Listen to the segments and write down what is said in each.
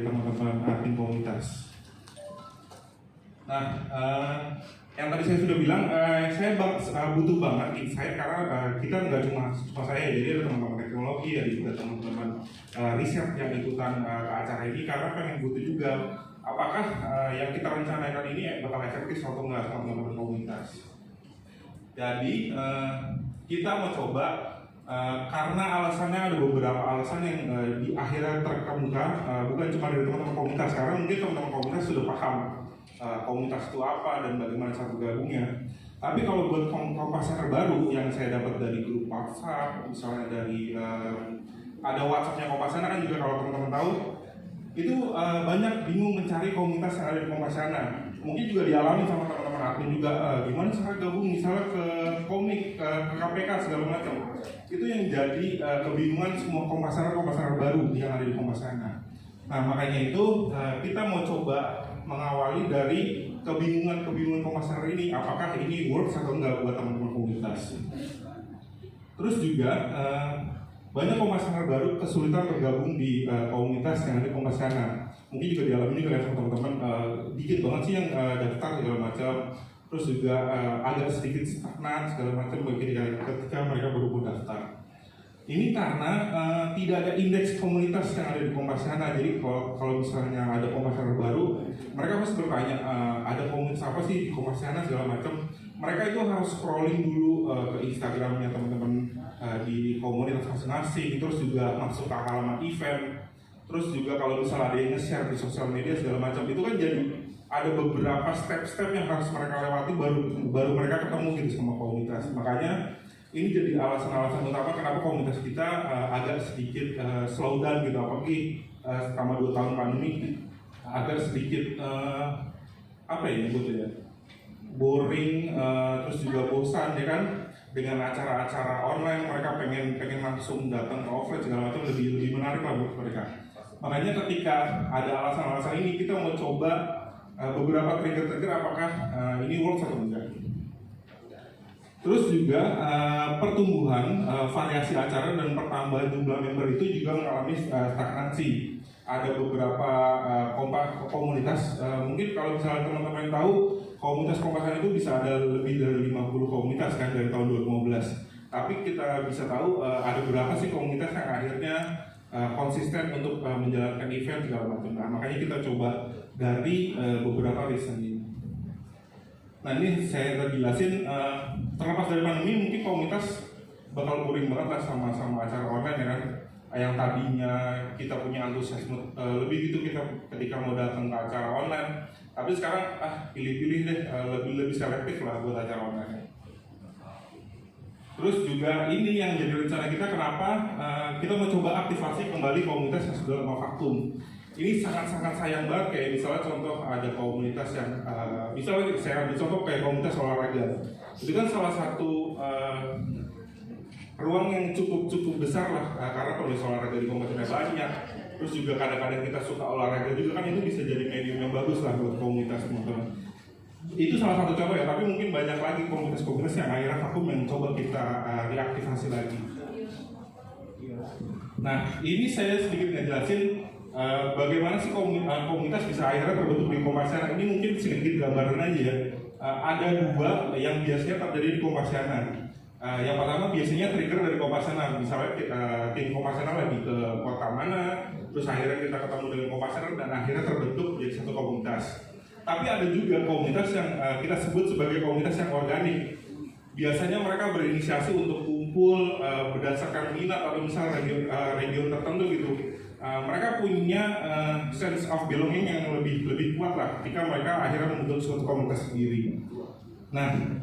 teman-teman admin komunitas. Nah, yang tadi saya sudah bilang, saya butuh banget insight karena kita nggak cuma saya, jadi ada teman-teman teknologi, ada teman-teman riset yang ikutan ke acara ini karena pengen butuh juga apakah yang kita rencanakan ini bakal efektif atau enggak sama teman-teman komunitas. Jadi kita mau coba karena alasannya ada beberapa alasan yang di akhirnya terkemuka bukan cuma dari teman-teman komunitas, karena mungkin teman-teman komunitas sudah paham komunitas itu apa dan bagaimana cara bergabungnya. Tapi kalau buat kompasar baru yang saya dapat dari grup WhatsApp, misalnya dari ada WhatsAppnya Kompasana kan juga, kalau teman-teman tahu itu banyak bingung mencari komunitas yang ada di Kompasana. Mungkin juga dialami sama teman-teman admin juga, gimana cara gabung misalnya ke komik, ke KPK segala macam. Itu yang jadi kebingungan semua Kompasana baru yang ada di Kompasana. Nah, makanya itu kita mau coba mengawali dari kebingungan Kompasana ini, apakah ini works atau enggak buat teman-teman komunitas. Terus juga banyak Kompasana baru kesulitan bergabung di komunitas yang ada di Kompasana. Mungkin juga dialami juga sama teman-teman, dikit banget sih yang daftar segala macam. Terus juga agak sedikit stagnan segala macam ketika mereka baru daftar. Ini karena tidak ada indeks komunitas yang ada di Kompasana. Jadi kalau misalnya ada Kompasana baru, mereka pasti bertanya ada komunitas apa sih di Kompasana segala macam. Mereka itu harus scrolling dulu ke Instagramnya teman-teman di komunitas masing-masing, terus juga masuk ke halaman event, terus juga kalau misalnya ada yang nge-share di sosial media segala macam, itu kan jadi ada beberapa step-step yang harus mereka lewati baru mereka ketemu gitu sama komunitas. Makanya ini jadi alasan-alasan utama kenapa komunitas kita agak sedikit slow down gitu, apalagi selama 2 tahun pandemi agak sedikit apa ya nyebutnya ya, boring, terus juga bosan ya kan, dengan acara-acara online. Mereka pengen langsung datang ke offline segala macam, lebih menarik lah buat mereka. Makanya ketika ada alasan-alasan ini, kita mau coba beberapa trigger apakah ini works atau enggak. Terus juga pertumbuhan variasi acara dan pertambahan jumlah member itu juga mengalami stagnansi. Ada beberapa komunitas, mungkin kalau misalnya teman-teman tahu, komunitas Kompasana itu bisa ada lebih dari 50 komunitas kan dari tahun 2015. Tapi kita bisa tahu ada berapa sih komunitas yang akhirnya konsisten untuk menjalankan event segala macam. Nah, makanya kita coba dari beberapa reason ini. Nah, ini saya jelasin, terlepas dari pandemi mungkin komunitas bakal boring banget lah sama acara online ya kan. Yang tadinya kita punya antusiasme lebih gitu kita ketika mau datang ke acara online, tapi sekarang pilih-pilih deh, lebih selektif lah buat acara online. Terus juga ini yang jadi rencana kita, kenapa kita mau coba aktivasi kembali komunitas yang sudah lama vakum. Ini sangat-sangat sayang banget, kayak misalnya contoh ada komunitas yang misalnya saya ambil contoh kayak komunitas olahraga. Itu kan salah satu ruang yang cukup besar lah, karena komunitas olahraga di Kompasana banyak. Terus juga kadang-kadang kita suka olahraga juga kan, itu bisa jadi medium yang bagus lah buat komunitas teman-teman. Itu salah satu contoh ya, tapi mungkin banyak lagi komunitas-komunitas yang akhirnya vakum yang coba kita reaktivasi lagi. Nah, ini saya sedikit ngejelasin bagaimana sih komunitas bisa akhirnya terbentuk di Kompasana. Ini mungkin sedikit gambaran aja ya. Ada 2 yang biasanya terjadi di Kompasana. Yang pertama biasanya trigger dari Kompasana, misalnya tim Kompasana lagi ke kota mana, terus akhirnya kita ketemu dengan Kompasana dan akhirnya terbentuk jadi satu komunitas. Tapi ada juga komunitas yang kita sebut sebagai komunitas yang organik. Biasanya mereka berinisiasi untuk kumpul berdasarkan minat atau misalnya region tertentu gitu. Mereka punya sense of belonging yang lebih kuat lah ketika mereka akhirnya membentuk suatu komunitas sendiri. Nah,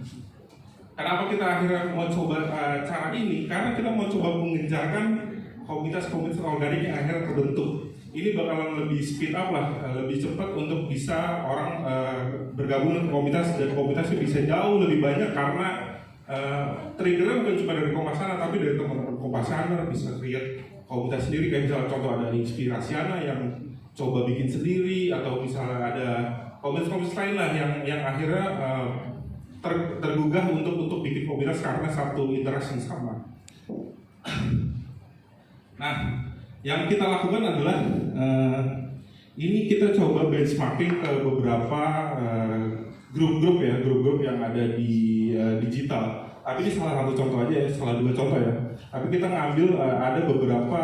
kenapa kita akhirnya mau coba cara ini? Karena kita mau coba mengejarkan komunitas-komunitas organik yang akhirnya terbentuk. Ini bakalan lebih speed up lah, lebih cepat untuk bisa orang bergabung dengan komunitas, dan komunitasnya bisa jauh lebih banyak karena triggernya bukan cuma dari Kompasana tapi dari teman-teman Kompasana bisa create komunitas sendiri. Kayak misalnya contoh ada Inspirasiana yang coba bikin sendiri, atau misalnya ada komunitas-komunitas lain lah yang akhirnya tergugah untuk bikin komunitas karena satu interest yang sama. Nah, yang kita lakukan adalah ini kita coba benchmarking ke beberapa grup-grup ya, grup-grup yang ada di digital. Tapi ini salah satu contoh aja ya, salah dua contoh ya. Tapi kita ngambil ada beberapa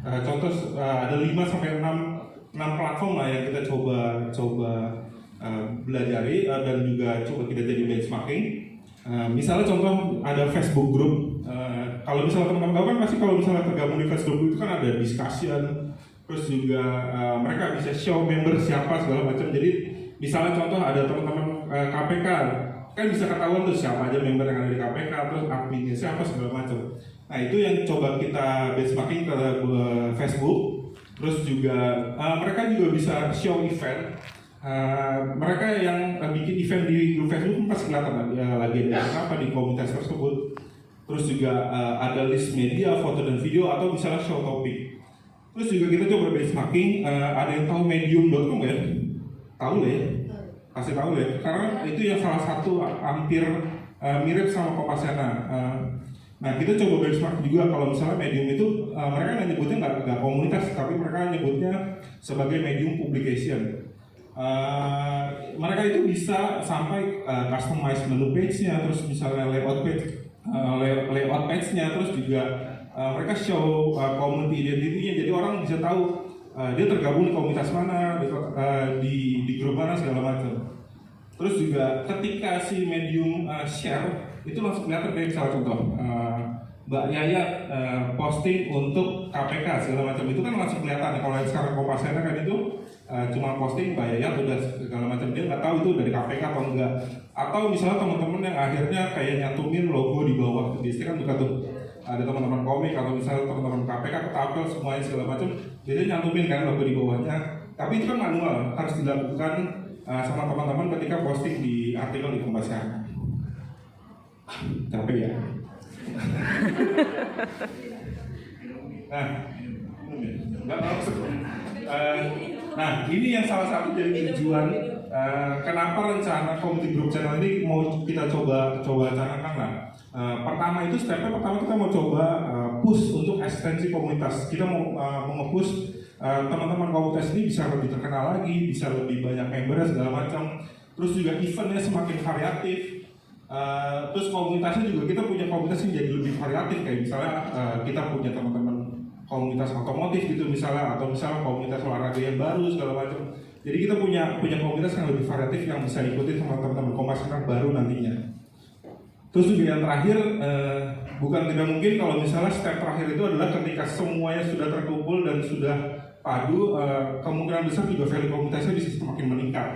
contoh, ada 5 sampai 6 platform lah yang kita coba belajari dan juga coba kita jadi benchmarking. Misalnya contoh ada Facebook group. Kalau misalnya teman-teman tahu kan pasti kalau misalnya tergabung di Facebook itu kan ada discussion, terus juga mereka bisa show member siapa segala macam. Jadi misalnya contoh ada teman-teman KPK kan bisa ketahuan tuh siapa aja member yang ada di KPK, terus adminnya siapa segala macam. Nah itu yang coba kita benchmarking ke Facebook. Terus juga mereka juga bisa show event. Mereka yang bikin event di grup Facebook pasti kelihatan lagi ada apa di komunitas tersebut. Terus juga ada list media, foto dan video atau misalnya show topik. Terus juga kita coba benchmarking, ada yang tahu medium.com ya? Tahu lah ya? Pasti tahu ya? Karena itu yang salah satu hampir mirip sama Kopasana. Nah kita coba benchmark juga kalau misalnya medium itu mereka nggak nyebutnya nggak komunitas, tapi mereka nyebutnya sebagai medium publication. Mereka itu bisa sampai customize menu page-nya, terus misalnya layout page-nya, terus juga mereka show community identity-nya, jadi orang bisa tahu dia tergabung di komunitas mana, di grup mana segala macam. Terus juga ketika si medium share itu langsung kelihatan kayak misalnya contoh Mbak Yaya posting untuk KPK segala macam, itu kan langsung kelihatan. Kalau yang sekarang Kopasana kan itu cuma posting Mbak Yaya udah segala macam, dia nggak tahu itu dari KPK atau enggak. Atau misalnya teman-teman yang akhirnya kayak nyantumin logo di bawah, biasanya kan bukan tuh ada teman-teman komik atau misalnya teman-teman KPK ketapel semuanya segala macam, dia nyantumin kan logo di bawahnya. Tapi itu kan manual, harus dilakukan sama teman-teman ketika posting di artikel di Kopasana. Capek ya. Nah, ini yang salah satu dari tujuan kenapa rencana community group channel ini mau kita coba canangkan lah. Pertama itu stepnya pertama kita mau coba push untuk ekstensi komunitas. Kita mau nge-push teman-teman komunitas ini bisa lebih terkenal lagi, bisa lebih banyak member segala macam. Terus juga eventnya semakin variatif. Terus komunitasnya juga kita punya komunitas yang jadi lebih variatif, kayak misalnya kita punya teman-teman komunitas otomotif gitu misalnya, atau misalnya komunitas olahraga yang baru segala macam. Jadi kita punya komunitas yang lebih variatif yang bisa ikutin sama teman-teman Kopasana baru nantinya. Terus juga yang terakhir bukan tidak mungkin kalau misalnya step terakhir itu adalah ketika semuanya sudah terkumpul dan sudah padu, kemungkinan besar juga value komunitasnya bisa semakin meningkat.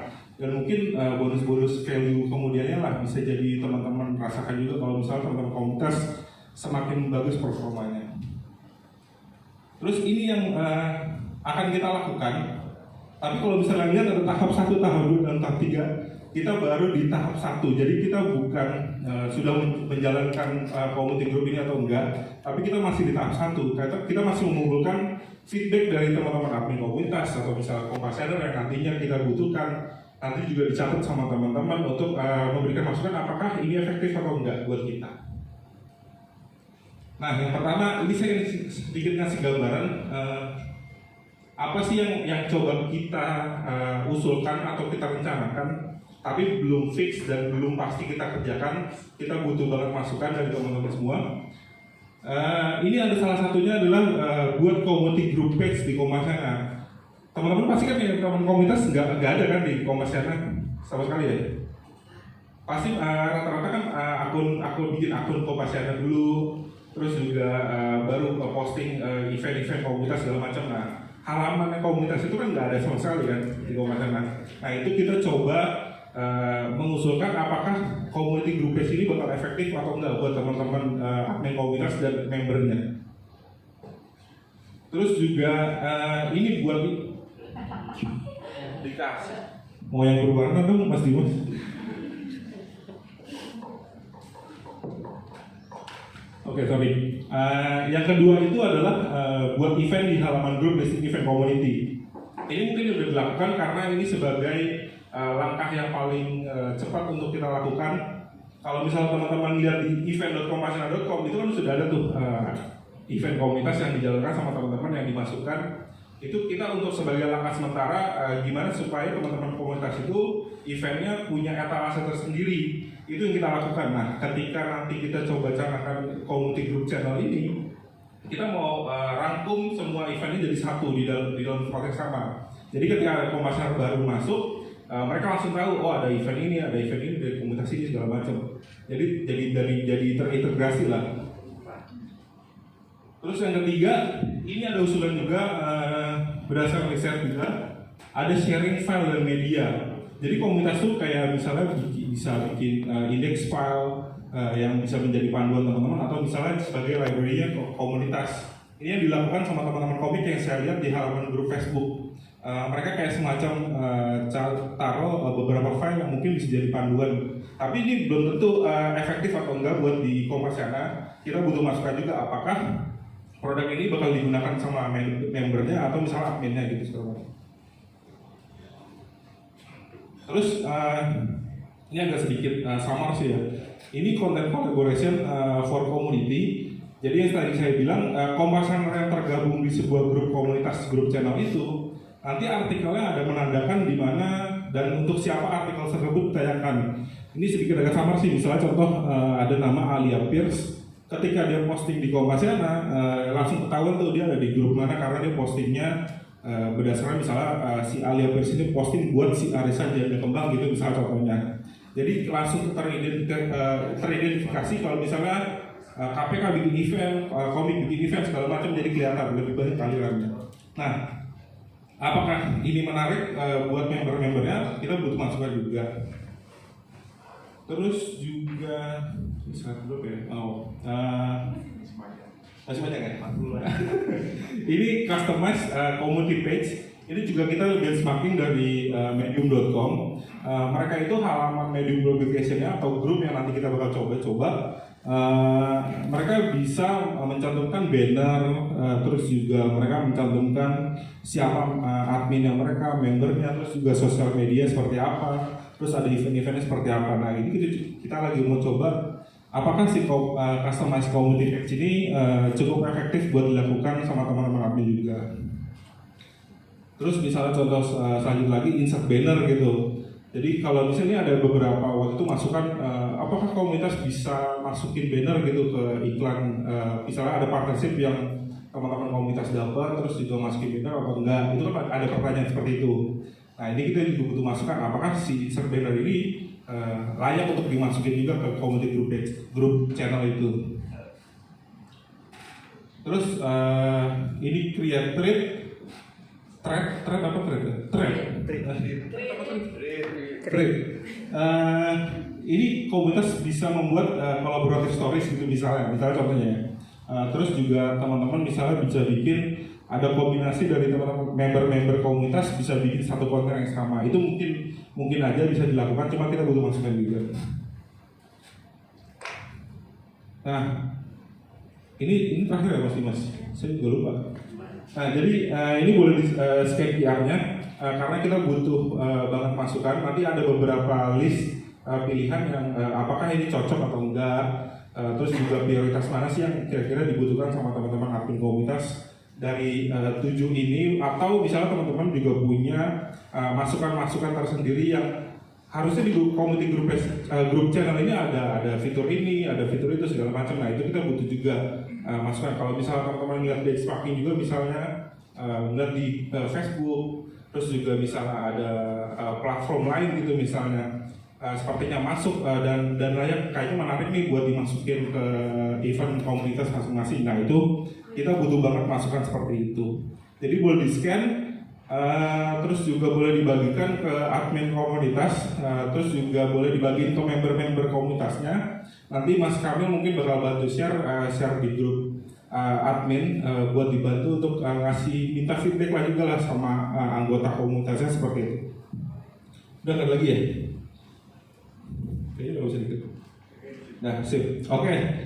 Dan mungkin bonus-bonus value kemudiannya lah bisa jadi teman-teman rasakan juga kalau misalnya teman-teman komunitas semakin bagus performanya. Terus ini yang akan kita lakukan. Tapi kalau misalnya lihat ada tahap 1, tahap 2, dan tahap 3, kita baru di tahap 1. Jadi kita bukan sudah menjalankan community group ini atau enggak, tapi kita masih di tahap 1. Kita masih mengumpulkan feedback dari teman-teman admin komunitas atau misalnya Kopasana yang nantinya kita butuhkan. Nanti juga dicatat sama teman-teman untuk memberikan masukan apakah ini efektif atau enggak buat kita. Nah, yang pertama ini saya sedikit ngasih gambaran apa sih yang coba kita usulkan atau kita rencanakan, tapi belum fix dan belum pasti kita kerjakan. Kita butuh banget masukan dari teman-teman semua. Ini ada salah satunya adalah buat community group page di Kopasana. Teman-teman pasti kan ya, teman komunitas nggak ada kan di Kopasana sama sekali ya. Pasti rata-rata kan akun bikin akun Kopasana dulu, terus juga baru posting event-event komunitas segala macam. Nah, halaman komunitas itu kan nggak ada sama sekali kan di Kopasana. Nah itu kita coba mengusulkan apakah community group page ini bakal efektif atau enggak buat teman-teman admin komunitas dan membernya. Terus juga ini buat dikasih mau yang berwarna dong Mas Dimas. Oke, sorry. Yang kedua itu adalah buat event di halaman grup basic event community. Ini mungkin sudah dilakukan karena ini sebagai langkah yang paling cepat untuk kita lakukan. Kalau misalnya teman-teman lihat di event.kopasana.com itu kan sudah ada tuh event komunitas yang dijalankan sama teman-teman yang dimasukkan Itu kita untuk sebagai langkah sementara gimana supaya teman-teman komunitas itu eventnya punya etalase tersendiri. Itu yang kita lakukan. Nah, ketika nanti kita coba canangkan community group channel ini, kita mau rangkum semua eventnya jadi satu di dalam proses sama. Jadi ketika ada pemasaran baru masuk, mereka langsung tahu, oh ada event ini dari komunitas ini segala macam. Jadi terintegrasi lah. Terus yang ketiga, ini ada usulan juga berdasarkan riset juga, ada sharing file dan media. Jadi komunitas tuh kayak misalnya bisa bikin index file yang bisa menjadi panduan teman-teman, atau misalnya sebagai library komunitas. Ini yang dilakukan sama teman-teman komik yang saya lihat di halaman grup Facebook. Mereka kayak semacam taruh beberapa file yang mungkin bisa jadi panduan. Tapi ini belum tentu efektif atau enggak buat di Kompasiana. Kita butuh masukan juga apakah produk ini bakal digunakan sama membernya atau misalnya adminnya gitu segala macam. Terus ini agak sedikit samar sih ya. Ini content collaboration for community. Jadi yang tadi saya bilang, Kompasiana yang tergabung di sebuah grup komunitas, grup channel itu, nanti artikelnya ada menandakan di mana dan untuk siapa artikel tersebut ditayangkan. Ini sedikit agak samar sih. Misalnya contoh ada nama Alia Pierce. Ketika dia posting di Kompasiana, langsung ketahuan tuh dia ada di grup mana karena dia postingnya berdasarkan misalnya si Alia Pierce ini posting buat si Arisan Janda Kembang gitu misalnya contohnya. Jadi langsung teridentifikasi kalau misalnya KPK bikin event, komik bikin event segala macam, jadi kelihatan lebih banyak alirannya. Nah, apakah ini menarik buat member-membernya? Kita butuh masukan juga. Terus juga dulu ya. Masih banyak ya? Ini customize community page. Ini juga kita benchmarking dari medium.com. Mereka itu halaman medium publication-nya atau grup yang nanti kita bakal coba-coba. Mereka bisa mencantumkan banner, terus juga mereka mencantumkan siapa adminnya mereka, membernya, terus juga sosial media seperti apa, terus ada event-eventnya seperti apa. Nah ini kita lagi mau coba apakah si customized community page ini cukup efektif buat dilakukan sama teman-teman admin juga. Terus misalnya contoh selanjutnya lagi insert banner gitu. Jadi kalau misalnya ada beberapa waktu itu masukan, apakah komunitas bisa masukin banner gitu ke iklan, misalnya ada partnership yang teman-teman komunitas dapat, terus juga masukin banner atau enggak? Itu kan ada pertanyaan seperti itu. Nah ini kita juga butuh masukan, apakah si insert banner ini layak untuk dimasukin juga ke community group channel itu. Terus ini create thread ini komunitas bisa membuat collaborative stories gitu misalnya contohnya. Terus juga teman-teman misalnya bisa bikin ada kombinasi dari teman-teman member komunitas bisa bikin satu konten yang sama. Itu mungkin aja bisa dilakukan, cuma kita butuh masukan juga. Nah, ini terakhir ya Mas, saya juga lupa. Nah, jadi ini boleh di scan QR-nya karena kita butuh banget masukan. Nanti ada beberapa list pilihan yang apakah ini cocok atau enggak. Terus juga prioritas mana sih yang kira-kira dibutuhkan sama teman-teman admin komunitas dari 7 ini, atau misalnya teman-teman juga punya masukan-masukan tersendiri yang harusnya di community group channel ini ada fitur ini, ada fitur itu segala macam. Nah itu kita butuh juga masukan. Kalau misalnya teman-teman lihat benchmarking juga misalnya lihat di Facebook, terus juga misalnya ada platform lain gitu misalnya sepertinya masuk dan layak kayaknya menarik nih buat dimasukin ke event komunitas masing-masing. Nah itu kita butuh banget masukan seperti itu. Jadi boleh di scan. Terus juga boleh dibagikan ke admin komunitas, terus juga boleh dibagiin ke member-member komunitasnya. Nanti Mas Kamil mungkin bakal bantu share di grup admin buat dibantu untuk ngasih minta feedback lah juga lah sama anggota komunitasnya seperti itu. Udah nggak lagi ya? Kayaknya udah bisa dikit. Nah, sip. Oke.